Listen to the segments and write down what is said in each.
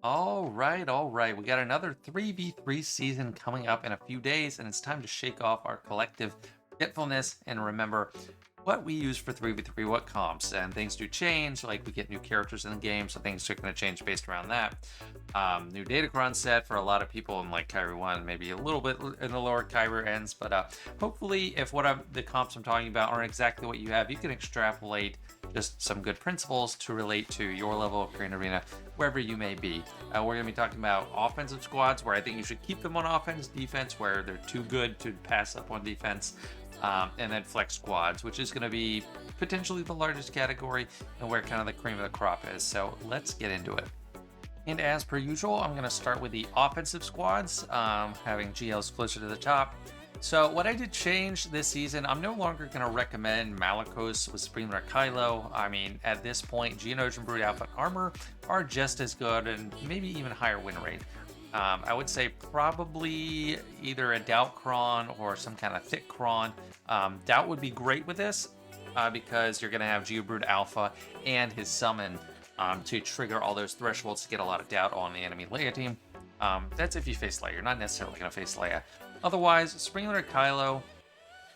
All right. We got another 3v3 season coming up in a few days, and it's time to shake off our collective forgetfulness and remember what we use for 3v3, what comps. And things do change, like we get new characters in the game, so things are going to change based around that. New Datacron set for a lot of people in like Kyber 1, maybe a little bit in the lower Kyber ends, but hopefully, if the comps I'm talking about aren't exactly what you have, you can extrapolate just some good principles to relate to your level of Korean Arena, wherever you may be. We're going to be talking about offensive squads, where I think you should keep them on offense, defense, where they're too good to pass up on defense, and then flex squads, which is going to be potentially the largest category and where kind of the cream of the crop is. So let's get into it. And as per usual, I'm going to start with the offensive squads, having GLs closer to the top. So what I did change this season, I'm no longer going to recommend Malicos with Springler Kylo. I mean, at this point, Geonosian Brood Alpha and Armor are just as good and maybe even higher win rate. I would say probably either a Doubt Cron or some kind of thick Cron. Doubt would be great with this because you're going to have Geobrood Alpha and his summon to trigger all those thresholds to get a lot of doubt on the enemy Leia team. That's if you face Leia. You're not necessarily going to face Leia. Otherwise, Springler Kylo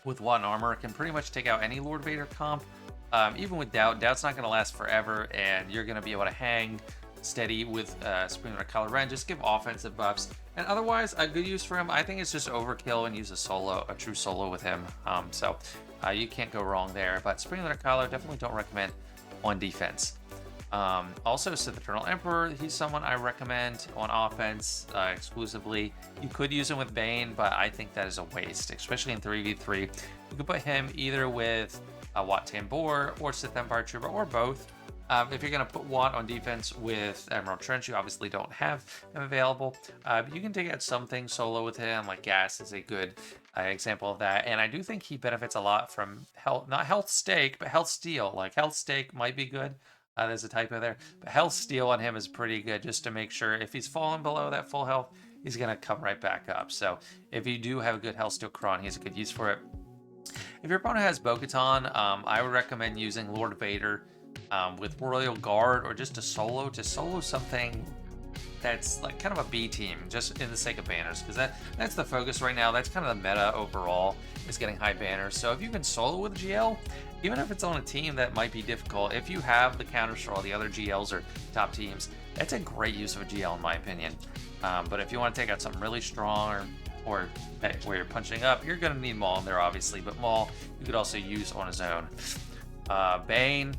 with 1 armor can pretty much take out any Lord Vader comp. Even with Doubt, Doubt's not going to last forever, and you're going to be able to hang steady with Springler Kylo Ren. Just give offensive buffs. And otherwise, a good use for him, I think it's just overkill and use a true solo with him. So you can't go wrong there. But Springler Kylo, definitely don't recommend on defense. Also, Sith Eternal Emperor, he's someone I recommend on offense exclusively. You could use him with Bane, but I think that is a waste, especially in 3v3. You could put him either with Wat Tambor or Sith Empire Trooper, or both. If you're going to put Wat on defense with Emerald Trench, you obviously don't have him available. But you can take out some things solo with him, like Gas is a good example of that. And I do think he benefits a lot from health, not health stake, but health steal. Like health stake might be good. There's a typo there. But health steal on him is pretty good, just to make sure if he's fallen below that full health, he's going to come right back up. So if you do have a good health steal Cron, he's a good use for it. If your opponent has Bo-Katan, I would recommend using Lord Vader with Royal Guard, or just to solo something that's like kind of a B team, just in the sake of banners, because that's the focus right now. That's kind of the meta overall, is getting high banners. So if you can solo with GL, even if it's on a team that might be difficult, if you have the counters for all the other GLs or top teams, that's a great use of a GL in my opinion. But if you want to take out something really strong, or where you're punching up, you're going to need Maul in there obviously, but Maul you could also use on his own. Bane,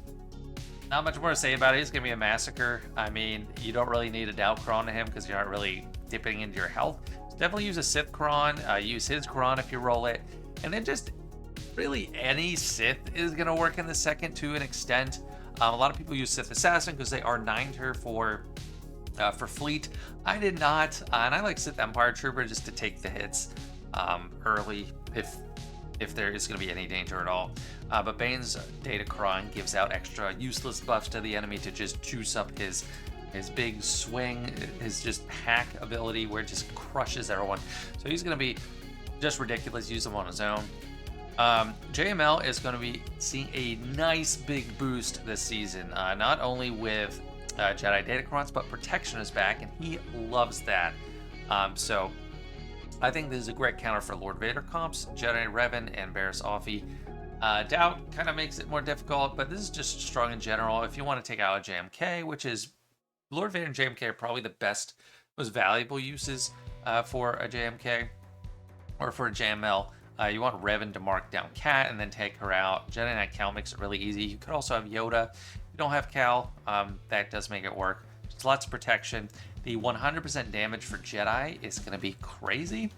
not much more to say about it. He's going to be a massacre. I mean, you don't really need a Doubt Cron to him because you're not really dipping into your health. So definitely use a Sith Cron. Use his Cron if you roll it. And then just really any Sith is going to work in the second to an extent. A lot of people use Sith Assassin because they are 9-tier for fleet. I did not. And I like Sith Empire Trooper just to take the hits early if there is going to be any danger at all. But Bane's Datacron gives out extra useless buffs to the enemy to just juice up his big swing, his just hack ability where it just crushes everyone. So he's going to be just ridiculous. Use him on his own. JML is going to be seeing a nice big boost this season, not only with Jedi Datacrons, but Protection is back, and he loves that. So I think this is a great counter for Lord Vader comps, Jedi Revan and Barriss Offee. Doubt kind of makes it more difficult, but this is just strong in general. If you want to take out a JMK, which is Lord Vader and JMK are probably the best, most valuable uses for a JMK or for a JML. You want Revan to mark down Cat and then take her out. Jedi Knight Cal makes it really easy. You could also have Yoda. If you don't have Cal, that does make it work. Just lots of protection. The 100% damage for Jedi is going to be crazy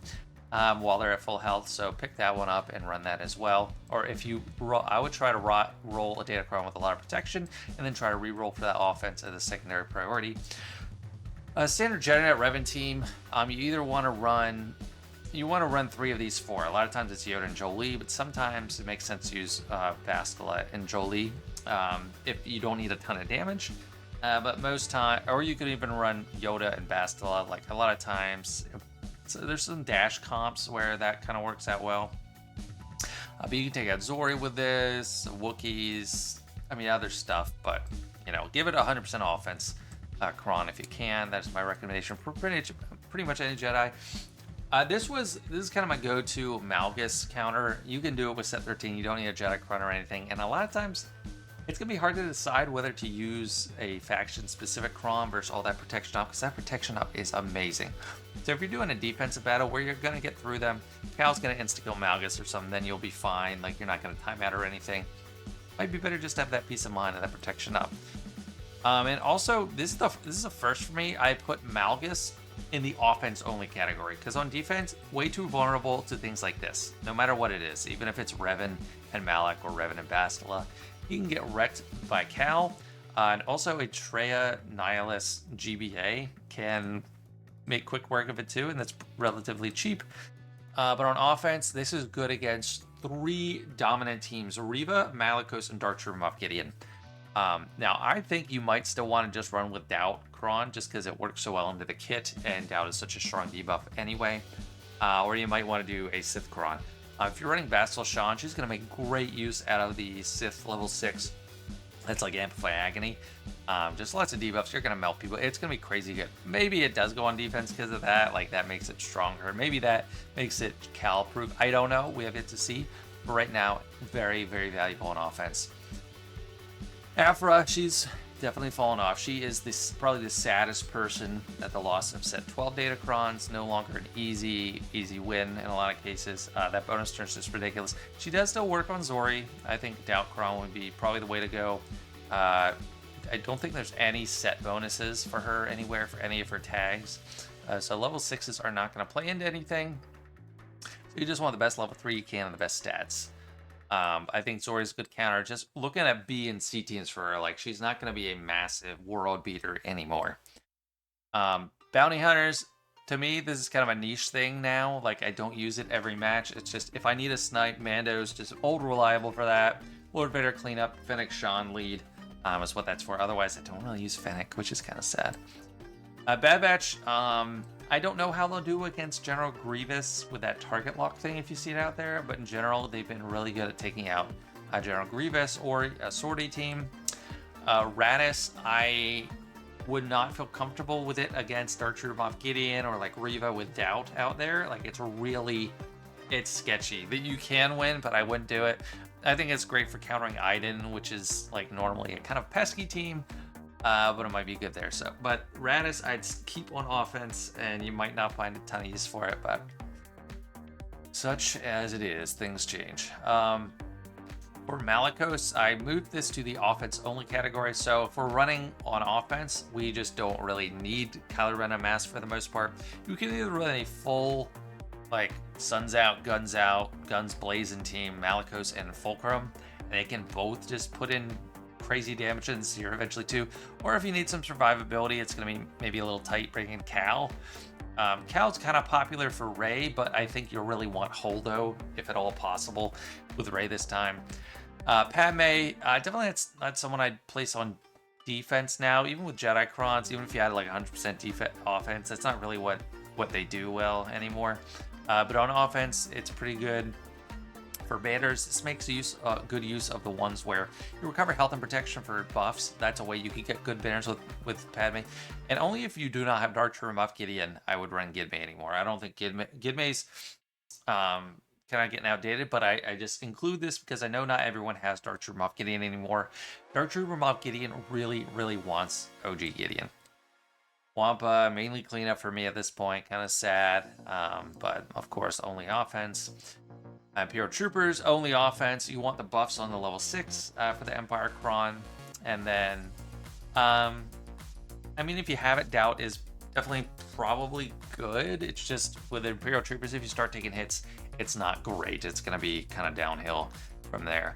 while they're at full health, so pick that one up and run that as well. Or if you I would try to roll a Datacron with a lot of protection and then try to re-roll for that offense as a secondary priority. Standard Jedi Knight Revan team, you either want to run 3 of these 4. A lot of times it's Yoda and Jolee, but sometimes it makes sense to use Bastila and Jolee if you don't need a ton of damage. But most time, or you could even run Yoda and Bastila. Like a lot of times, so there's some dash comps where that kind of works out well. But you can take out Zori with this, Wookiees, I mean other stuff. But give it 100% offense. Kron if you can. That's my recommendation for pretty much any Jedi. This is kind of my go-to Malgus counter. You can do it with set 13. You don't need a Jedi Kron or anything. And a lot of times, it's gonna be hard to decide whether to use a faction-specific Kron versus all that protection up, because that protection up is amazing. So if you're doing a defensive battle where you're gonna get through them, Cal's gonna insta-kill Malgus or something, then you'll be fine. Like, you're not gonna time out or anything. Might be better just to have that peace of mind and that protection up. And also, this is a first for me. I put Malgus in the offense only category, because on defense, way too vulnerable to things like this, no matter what it is. Even if it's Revan and Malak or Revan and Bastila, he can get wrecked by Cal. And also a Treya Nihilus GBA can make quick work of it too, and that's relatively cheap. But on offense, this is good against 3 dominant teams: Reva, Malicos, and Dark Trooper Moff Gideon. Now, I think you might still want to just run with Doubt Kron, just because it works so well into the kit, and Doubt is such a strong debuff anyway. Or you might want to do a Sith Kron. If you're running Bastila Shan, she's going to make great use out of the Sith level 6. That's like Amplify Agony. Just lots of debuffs. You're going to melt people. It's going to be crazy good. Maybe it does go on defense because of that. Like, that makes it stronger. Maybe that makes it Cal-proof. I don't know. We have yet to see. But right now, very, very valuable on offense. Aphra, she's definitely fallen off. She is probably the saddest person at the loss of set 12 Datacrons. No longer an easy win in a lot of cases. That bonus turn is just ridiculous. She does still work on Zori. I think Doubt Kron would be probably the way to go. I don't think there's any set bonuses for her anywhere for any of her tags. So level 6s are not going to play into anything. So you just want the best level 3 you can and the best stats. I think Zori's a good counter. Just looking at B and C teams for her, like, she's not going to be a massive world beater anymore. Bounty Hunters, to me, this is kind of a niche thing now. Like, I don't use it every match. It's just, if I need a snipe, Mando's just old reliable for that. Lord Vader cleanup, Fennec Shan lead is what that's for. Otherwise, I don't really use Fennec, which is kind of sad. Bad Batch, I don't know how they'll do against General Grievous with that target lock thing if you see it out there, but in general, they've been really good at taking out General Grievous or a sortie team. Radis, I would not feel comfortable with it against Dark Trooper Moff Gideon or like Reva with Doubt out there. Like, it's sketchy. That you can win, but I wouldn't do it. I think it's great for countering Iden, which is like normally a kind of pesky team. But it might be good there. So, but Radis, I'd keep on offense, and you might not find a ton of use for it, but such as it is, things change. For Malicos, I moved this to the offense only category. So if we're running on offense, we just don't really need Kylo Ren and Mass for the most part. You can either run a full, like, suns out, guns blazing team, Malicos and Fulcrum, and they can both just put in crazy damage in Zero eventually too. Or if you need some survivability, it's going to be maybe a little tight bringing Cal. Cal's kind of popular for Rey, but I think you'll really want Holdo, if at all possible, with Rey this time. Padme, definitely that's someone I'd place on defense now, even with Jedi Crons, even if you had like 100% offense, that's not really what they do well anymore. But on offense, it's pretty good. For banners, this makes good use of the ones where you recover health and protection for buffs. That's a way you can get good banners with Padme. And only if you do not have Dark Trooper Moff Gideon, I would run Gidme anymore. I don't think Gidme's kind of getting outdated, but I just include this because I know not everyone has Dark Trooper Moff Gideon anymore. Dark Trooper Moff Gideon really, really wants OG Gideon. Wampa, mainly cleanup for me at this point. Kind of sad, but of course, only offense. Imperial Troopers, only offense. You want the buffs on the level 6 for the Empire Kron. And then, I mean, if you have it, Doubt is definitely probably good. It's just with Imperial Troopers, if you start taking hits, it's not great. It's going to be kind of downhill from there.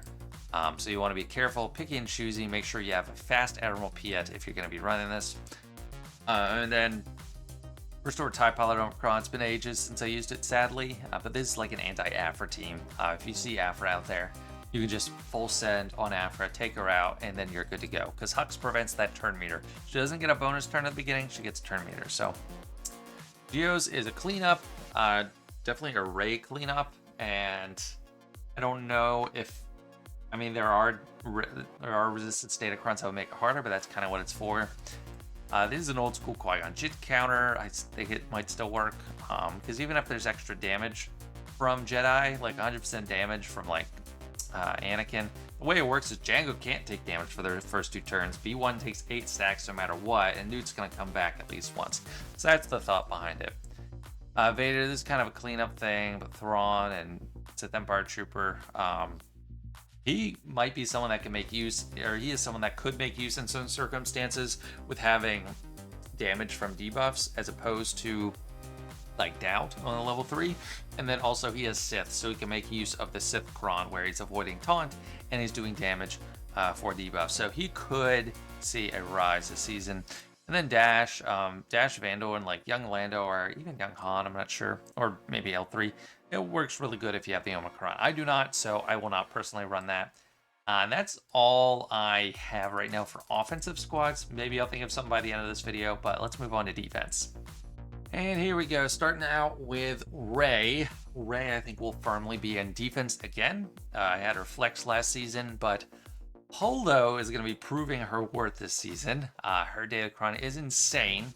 So you want to be careful, picky and choosy. Make sure you have a fast Admiral Piet if you're going to be running this. And then Restore TIE Pilot on Kron. It's been ages since I used it, sadly, but this is like an anti-Afra team. If you see Afra out there, you can just full send on Afra, take her out, and then you're good to go. Because Hux prevents that turn meter. She doesn't get a bonus turn at the beginning, she gets a turn meter. So, Geos is a cleanup, definitely a Rey cleanup, and I don't know if, I mean, there are resistance data crons that would make it harder, but that's kind of what it's for. This is an old school Qui-Gon Jinn counter. I think it might still work, because even if there's extra damage from Jedi, like 100% damage from like Anakin, the way it works is Jango can't take damage for their first 2 turns. B1 takes 8 stacks no matter what, and Newt's gonna come back at least once. So that's the thought behind it. Vader, this is kind of a cleanup thing, but Thrawn and Sith Empire Trooper, he might be someone that can make use, or he is someone that could make use in some circumstances with having damage from debuffs as opposed to like doubt on a level 3. And then also he has Sith, so he can make use of the Sith Cron where he's avoiding taunt and he's doing damage for debuff. So he could see a rise this season. And then Dash Vandal and like young Lando or even young Han, I'm not sure, or maybe L3. It works really good if you have the Omicron. I do not, so I will not personally run that. And that's all I have right now for offensive squads. Maybe I'll think of something by the end of this video, but let's move on to defense. And here we go, starting out with Rey. Rey, I think, will firmly be in defense again. I had her flex last season, but Holdo is going to be proving her worth this season. Her Datacron is insane.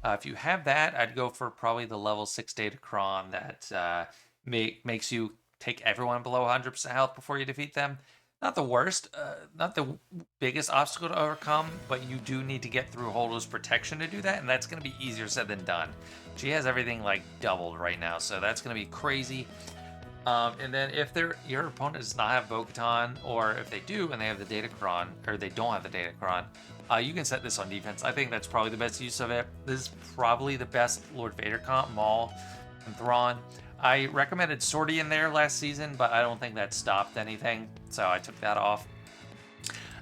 If you have that, I'd go for probably the level 6 Datacron that makes you take everyone below 100% health before you defeat them. Not the worst, not the biggest obstacle to overcome, but you do need to get through Holdo's protection to do that, and that's going to be easier said than done. She has everything like doubled right now, so that's going to be crazy. And then if your opponent does not have Bo-Katan, or if they do and they have the Datacron, or they don't have the Datacron, you can set this on defense. I think that's probably the best use of it. This is probably the best Lord Vader comp, Maul and Thrawn. I recommended Sortie in there last season, but I don't think that stopped anything, so I took that off.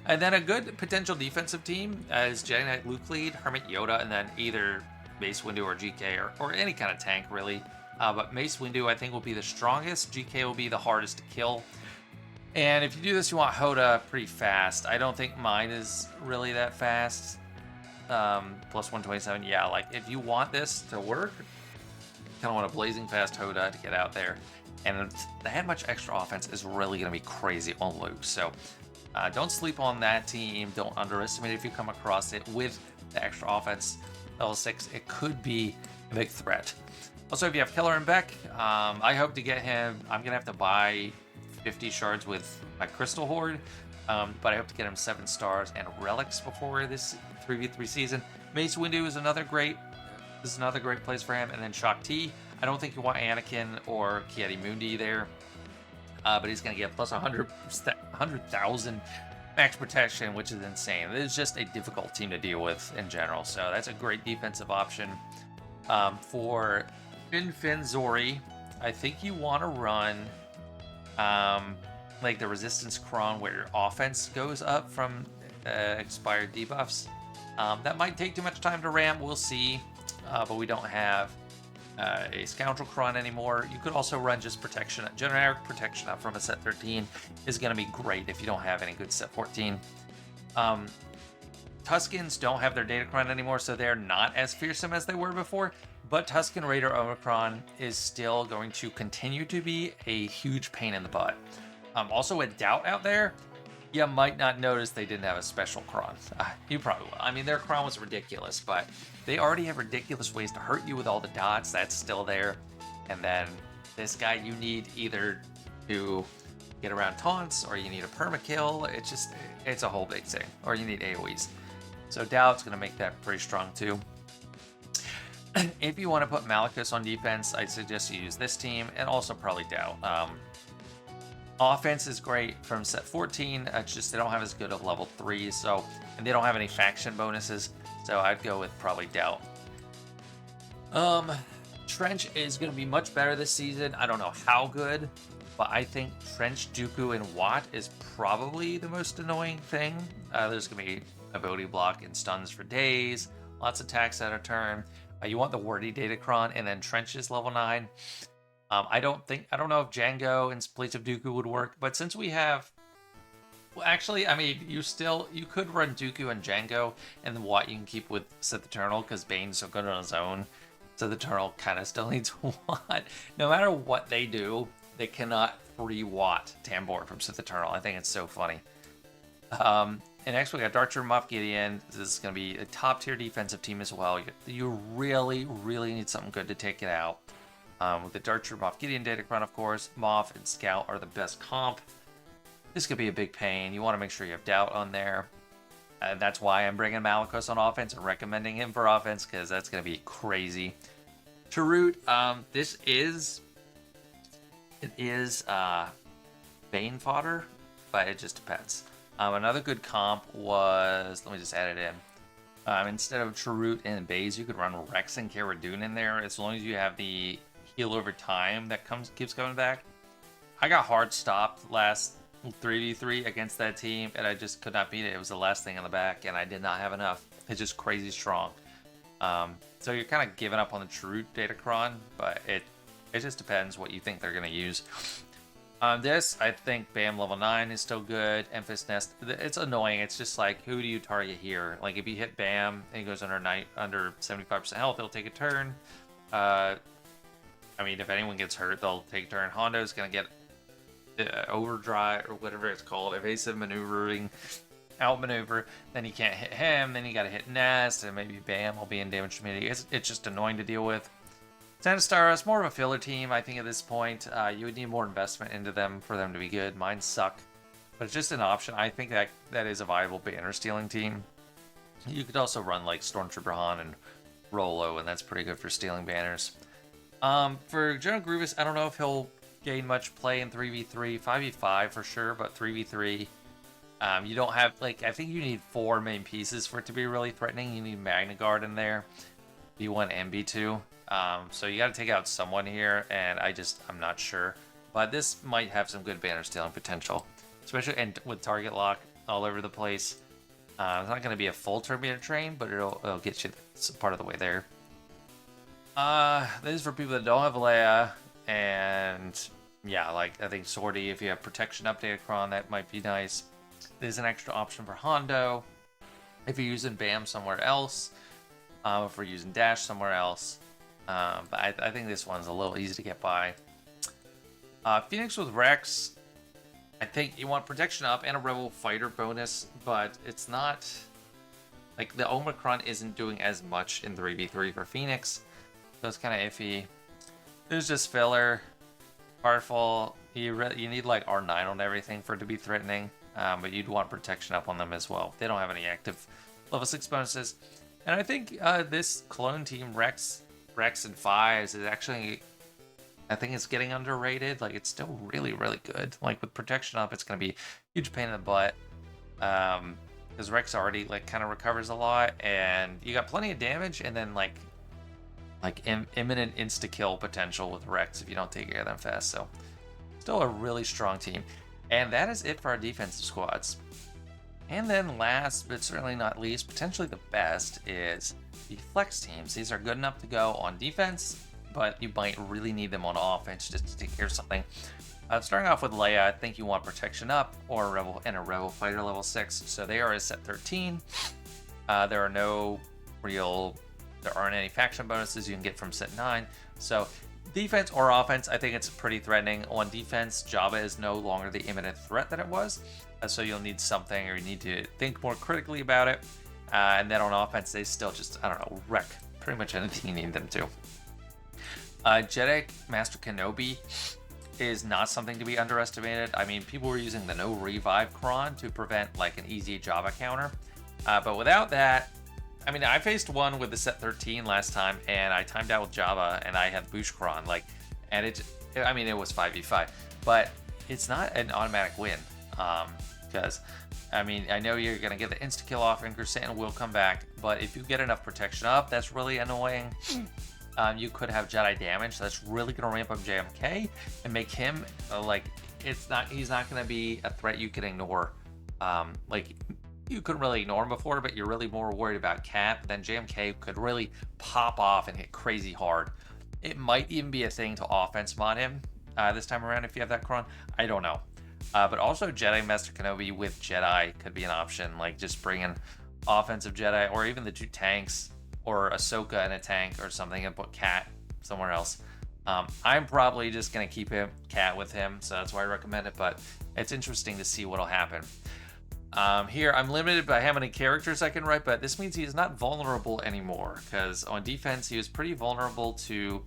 And then a good potential defensive team is Jedi Knight Luke lead, Hermit Yoda, and then either Mace Windu or GK, or any kind of tank, really. But Mace Windu, I think, will be the strongest. GK will be the hardest to kill. And if you do this, you want Hoda pretty fast. I don't think mine is really that fast. Plus 127, yeah, like if you want this to work, kind of want a blazing fast Hoda to get out there, and that much extra offense is really going to be crazy on Luke. So don't sleep on that team. Don't underestimate it if you come across it with the extra offense. Level 6, it could be a big threat. Also, if you have Killer and Beck, I hope to get him. I'm going to have to buy 50 shards with my Crystal Horde, but I hope to get him 7 stars and relics before this 3v3 season. Mace Windu is another great place for him, and then Shakti. I don't think you want Anakin or Ki-Adi-Mundi there, but he's going to get plus 100,000 max protection, which is insane. It is just a difficult team to deal with in general, so that's a great defensive option. For Fin Zori, I think you want to run like the Resistance Cron, where your offense goes up from expired debuffs. That might take too much time to ramp, we'll see. But we don't have a Scoundrel Cron anymore. You could also run just protection. Generic protection up from a set 13 is going to be great if you don't have any good set 14. Tuskens don't have their Datacron anymore, so they're not as fearsome as they were before. But Tusken Raider Omicron is still going to continue to be a huge pain in the butt. Also, with Doubt out there, you might not notice they didn't have a special Cron. You probably will. I mean, their Cron was ridiculous, but they already have ridiculous ways to hurt you with all the dots. That's still there. And then this guy, you need either to get around taunts, or you need a permakill. It's a whole big thing. Or you need AoEs. So Doubt's going to make that pretty strong too. If you want to put Malachus on defense, I'd suggest you use this team, and also probably Doubt. Offense is great from set 14. It's just they don't have as good of level 3, and they don't have any faction bonuses, so I'd go with probably Doubt. Trench is going to be much better this season. I don't know how good, but I think Trench, Dooku, and Watt is probably the most annoying thing. There's going to be ability block and stuns for days, lots of attacks at a turn. You want the wordy Datacron, and then Trench is level 9. I don't know if Jango in place of Dooku would work, but since we have, well, actually, I mean, you could run Dooku and Jango, and then Watt you can keep with Sith Eternal, because Bane's so good on his own. Sith Eternal kind of still needs Watt. No matter what they do, they cannot free Watt Tambor from Sith Eternal. I think it's so funny. And next we got Darcher Moff Gideon. This is going to be a top tier defensive team as well. You really, really need something good to take it out. With the Darcher Moff Gideon Datacron, of course, Moff and Scout are the best comp. This could be a big pain. You want to make sure you have Doubt on there. That's why I'm bringing Malicos on offense and recommending him for offense, because that's going to be crazy. Chirrut, this is Bane fodder, but it just depends. Another good comp was, let me just add it in. Instead of Chirrut and Baze, you could run Rex and Cara Dune in there, as long as you have the heal over time that keeps coming back. I got hard stopped last 3v3 against that team, and I just could not beat it. It was the last thing on the back, and I did not have enough. It's just crazy strong. So you're kind of giving up on the Chirrut Datacron, but it just depends what you think they're going to use. This, I think Bam level 9 is still good. Emphas Nest, it's annoying. It's just like, who do you target here? Like, if you hit Bam and he goes under 75% health, it'll take a turn. I mean, if anyone gets hurt, they'll take a turn. Hondo's going to get overdrive or whatever it's called, evasive maneuvering, outmaneuver. Then you can't hit him. Then you got to hit Nest, and maybe Bam will be in damage community. It's just annoying to deal with. Sandstar is more of a filler team, I think, at this point. You would need more investment into them for them to be good. Mine suck, but it's just an option. I think that is a viable banner stealing team. You could also run like Stormtrooper Han and Rolo, and that's pretty good for stealing banners. For General Grievous, I don't know if he'll gain much play in 3v3, 5v5 for sure, but 3v3, you don't have, like, I think you need 4 main pieces for it to be really threatening. You need Magna Guard in there, B1 and B2. So you got to take out someone here, and I'm not sure. But this might have some good banner stealing potential, especially and with target lock all over the place. It's not going to be a full Terminator train, but it'll get you part of the way there. This is for people that don't have Leia, and yeah, like, I think Sortie, if you have protection up Datacron, that might be nice. There's an extra option for Hondo if you're using Bam somewhere else, if we're using Dash somewhere else. But I think this one's a little easy to get by. Phoenix with Rex, I think you want protection up and a Rebel Fighter bonus, but it's not, like, the Omicron isn't doing as much in 3v3 for Phoenix, so it's kind of iffy. There's just filler. Powerful, you need like R9 on everything for it to be threatening, but you'd want protection up on them as well. They don't have any active level 6 bonuses. And I think this clone team, Rex and Fives, is actually, I think it's getting underrated. Like, it's still really, really good. Like, with protection up, it's going to be a huge pain in the butt. Because Rex already, like, kind of recovers a lot, and you got plenty of damage, and then, like imminent insta-kill potential with Rex if you don't take care of them fast. So, still a really strong team. And that is it for our defensive squads. And then last, but certainly not least, potentially the best, is the flex teams. These are good enough to go on defense, but you might really need them on offense just to take care of something. Starting off with Leia, I think you want protection up or a Rebel Fighter level 6. So they are at set 13. There aren't any faction bonuses you can get from set 9. So defense or offense, I think it's pretty threatening. On defense, Jabba is no longer the imminent threat that it was. So you'll need something, or you need to think more critically about it. And then on offense, they still just, I don't know, wreck pretty much anything you need them to. Jedi Master Kenobi is not something to be underestimated. I mean, people were using the no revive cron to prevent like an easy Jabba counter. But without that, I mean, I faced one with the set 13 last time, and I timed out with Jabba, and I had Boosh Cron, like, and it was 5v5, but it's not an automatic win, because, I mean, I know you're going to get the insta-kill off, and Chrysanthemum will come back, but if you get enough protection up, that's really annoying. You could have Jedi damage, so that's really going to ramp up JMK, and make him, he's not going to be a threat you can ignore, you couldn't really ignore him before, but you're really more worried about Cap. Then JMK could really pop off and hit crazy hard. It might even be a thing to offense mod him this time around if you have that cron. I don't know. But also Jedi Master Kenobi with Jedi could be an option. Like, just bringing offensive Jedi, or even the 2 tanks, or Ahsoka in a tank or something, and put Cat somewhere else. I'm probably just going to keep Cat with him, so that's why I recommend it. But it's interesting to see what'll happen. Here, I'm limited by how many characters I can write, but this means he is not vulnerable anymore, because on defense, he was pretty vulnerable to...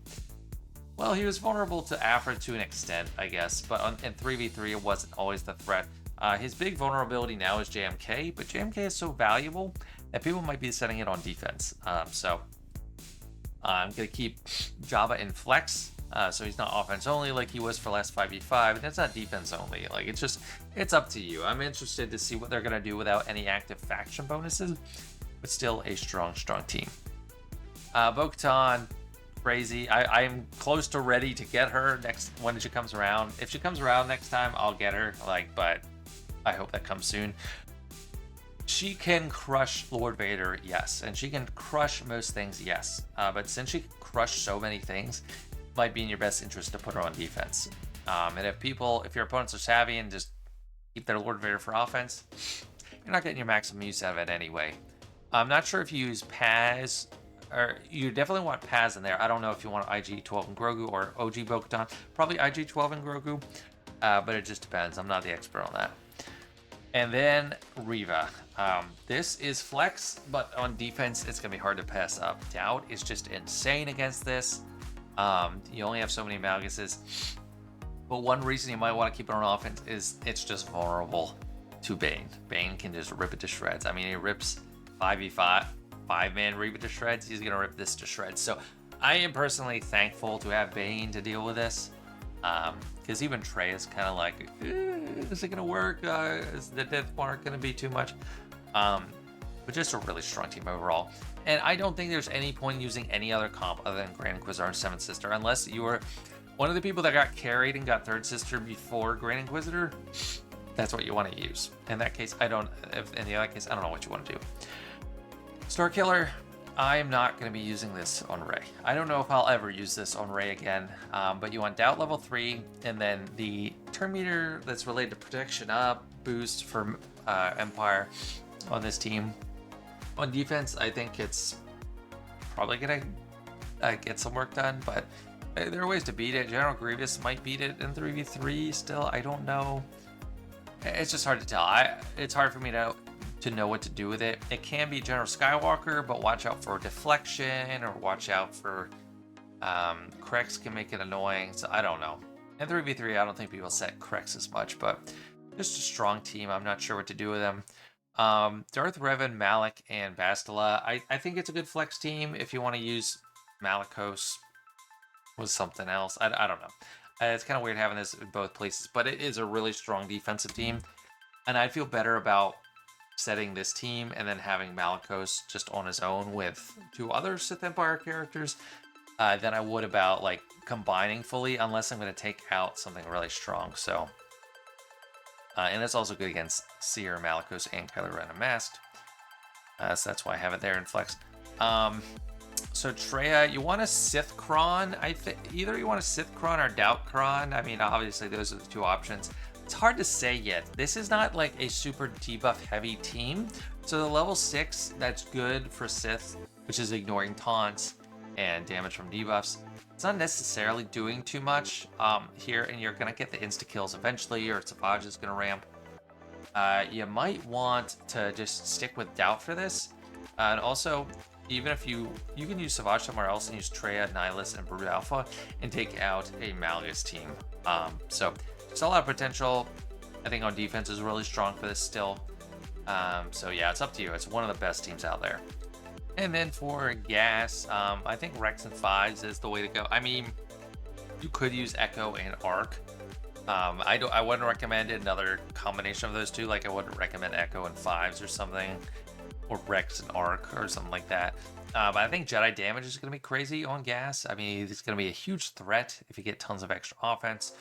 Well, he was vulnerable to Afra to an extent, I guess, but in 3v3, it wasn't always the threat. His big vulnerability now is JMK, but JMK is so valuable that people might be setting it on defense. So I'm going to keep Java in flex, so he's not offense only like he was for last 5v5, and it's not defense only. Like, it's up to you. I'm interested to see what they're going to do without any active faction bonuses, but still a strong team. Bo-Katan, crazy. I'm close to ready to get her next when she comes around. If she comes around next time, I'll get her. But I hope that comes soon. She can crush Lord Vader, yes, and she can crush most things, yes. But since she can crush so many things, it might be in your best interest to put her on defense. And if your opponents are savvy and just keep their Lord Vader for offense, you're not getting your maximum use out of it anyway. I'm not sure if you use Paz. Or you definitely want Paz in there. I don't know if you want IG-12 and Grogu or OG Bo-Katan. Probably IG-12 and Grogu, but it just depends. I'm not the expert on that. And then Reva. This is flex, but on defense, it's going to be hard to pass up. Doubt is just insane against this. You only have so many Malguses. But one reason you might want to keep it on offense is it's just vulnerable to Bane. Bane can just rip it to shreds. I mean, he rips 5v5. 5-man Reva to shreds. He's gonna rip this to shreds. So I am personally thankful to have Bane to deal with this, because even Trey is kind of like, is it gonna work? Is the death mark gonna be too much? But just a really strong team overall. And I don't think there's any point in using any other comp other than Grand Inquisitor and Seventh Sister, unless you were one of the people that got carried and got Third Sister before Grand Inquisitor. That's what you want to use. In that case, in the other case, I don't know what you want to do. Star Killer, I am not going to be using this on Rey. I don't know if I'll ever use this on Rey again, but you want Doubt level 3, and then the turn meter that's related to protection up, boost for Empire on this team. On defense, I think it's probably going to get some work done, but there are ways to beat it. General Grievous might beat it in 3v3 still. I don't know. It's just hard to tell. It's hard for me to know what to do with it. It can be General Skywalker, but watch out for deflection, or watch out for Krex can make it annoying. So I don't know. In 3v3, I don't think people set Krex as much, but just a strong team. I'm not sure what to do with them. Darth Revan, Malik, and Bastila. I think it's a good flex team if you want to use Malicos with something else. I don't know. It's kind of weird having this in both places, but it is a really strong defensive team, and I'd feel better about setting this team and then having Malicos just on his own with 2 other Sith Empire characters than I would about like combining fully, unless I'm going to take out something really strong. So, and it's also good against Seer, Malicos, and Kylo Ren Unmasked. So that's why I have it there in flex. So Traya, you want a Sith Kron? Either you want a Sith Kron or Doubt Kron. I mean, obviously those are the 2 options. It's hard to say yet. This is not like a super debuff heavy team. So the level 6, that's good for Sith, which is ignoring taunts and damage from debuffs. It's not necessarily doing too much here, and you're gonna get the insta kills eventually, or Savage is gonna ramp. You might want to just stick with Doubt for this. And also, even if you can use Savage somewhere else and use Traya, Nihilus, and Brood Alpha and take out a Malgus team. So there's a lot of potential. I think on defense is really strong for this still. So yeah, it's up to you. It's one of the best teams out there. And then for gas, I think Rex and 5s is the way to go. I mean, you could use Echo and Arc. I wouldn't recommend another combination of those 2. Like I wouldn't recommend Echo and 5s or something, or Rex and Arc or something like that. But I think Jedi damage is going to be crazy on gas. I mean, it's going to be a huge threat if you get tons of extra offense.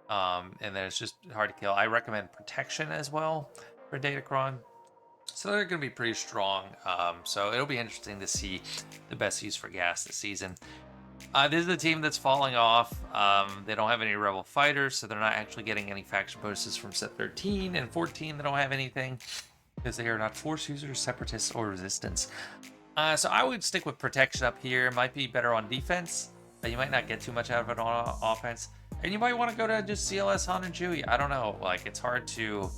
And then it's just hard to kill. I recommend protection as well for Datacron. So they're going to be pretty strong. So it'll be interesting to see the best use for gas this season. This is the team that's falling off. They don't have any Rebel fighters, so they're not actually getting any faction bonuses from set 13 and 14. They don't have anything because they are not Force users, Separatists, or Resistance. So I would stick with protection up here. Might be better on defense, but you might not get too much out of it on offense. And you might want to go to just CLS Han and Chewie. I don't know. Like, it's hard to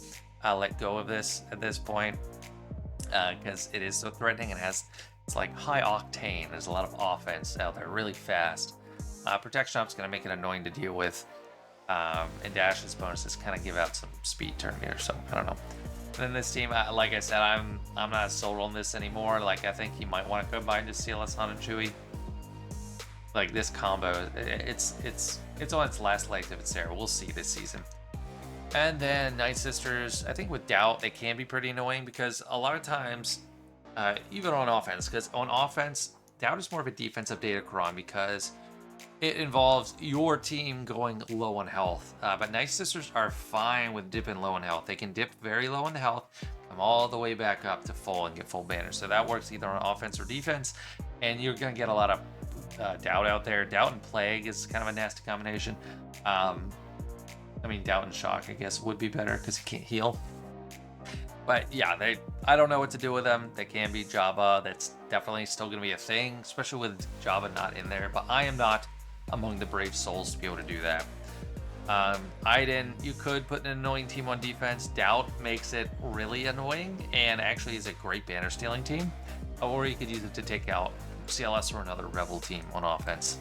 let go of this at this point, because it is so threatening and it's like high octane. There's a lot of offense out there, really fast. Protection Up's going to make it annoying to deal with, and Dash's bonuses kind of give out some speed turn here, so I don't know. And then this team, like I said, I'm not sold on this anymore. Like, I think you might want to combine just CLS Han and Chewie. Like, this combo, it's on its last legs if it's there. We'll see this season. And then Night Sisters, I think with Doubt, they can be pretty annoying because a lot of times, even on offense, because on offense, Doubt is more of a defensive datacron because it involves your team going low on health. But Night Sisters are fine with dipping low on health. They can dip very low on the health, come all the way back up to full and get full banners. So that works either on offense or defense, and you're going to get a lot of Doubt out there. Doubt and Plague is kind of a nasty combination. I mean, Doubt and Shock, I guess, would be better because he can't heal. But yeah, I don't know what to do with them. They can be Jabba. That's definitely still going to be a thing, especially with Jabba not in there. But I am not among the brave souls to be able to do that. Iden, you could put an annoying team on defense. Doubt makes it really annoying and actually is a great banner stealing team. Or you could use it to take out CLS or another Rebel team on offense.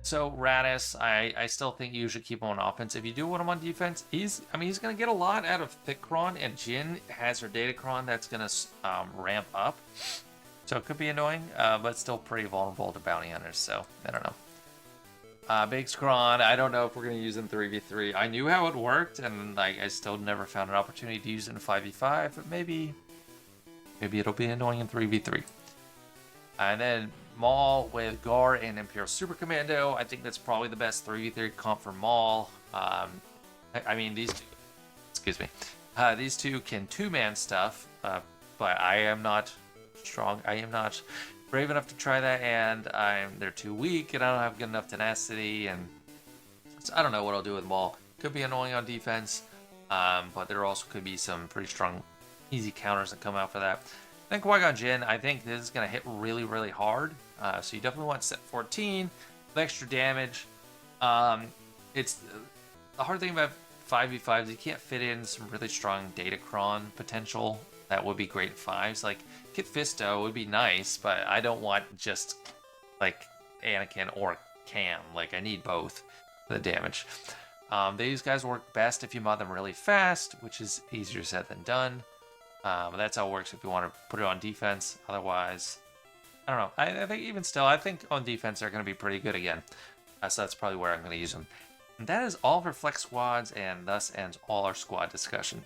So Radis, I still think you should keep him on offense. If you do want him on defense, he's going to get a lot out of Thickron, and Jin has her Datacron that's going to ramp up. So it could be annoying, but still pretty vulnerable to bounty hunters, so I don't know. Big Scron, I don't know if we're going to use him 3v3. I knew how it worked, and like I still never found an opportunity to use it in 5v5, but maybe it'll be annoying in 3v3. And then Maul with Gar and Imperial Super Commando. I think that's probably the best 3v3 comp for Maul. I mean, these two can two-man stuff, but I am not strong. I am not brave enough to try that, and they're too weak, and I don't have good enough tenacity, and so I don't know what I'll do with Maul. Could be annoying on defense, but there also could be some pretty strong, easy counters that come out for that. Then Qui-Gon Jinn, I think this is going to hit really, really hard. So you definitely want set 14 with extra damage. It's the hard thing about 5v5s, you can't fit in some really strong Datacron potential. That would be great at 5s. Like, Kit Fisto would be nice, but I don't want just, like, Anakin or Cam. Like, I need both for the damage. These guys work best if you mod them really fast, which is easier said than done. But that's how it works if you want to put it on defense. Otherwise, I don't know. I think even still, I think on defense they're going to be pretty good again. So that's probably where I'm going to use them. And that is all for Flex Squads, and thus ends all our squad discussion.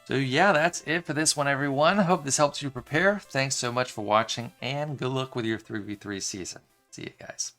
So yeah, that's it for this one, everyone. Hope this helps you prepare. Thanks so much for watching, and good luck with your 3v3 season. See you guys.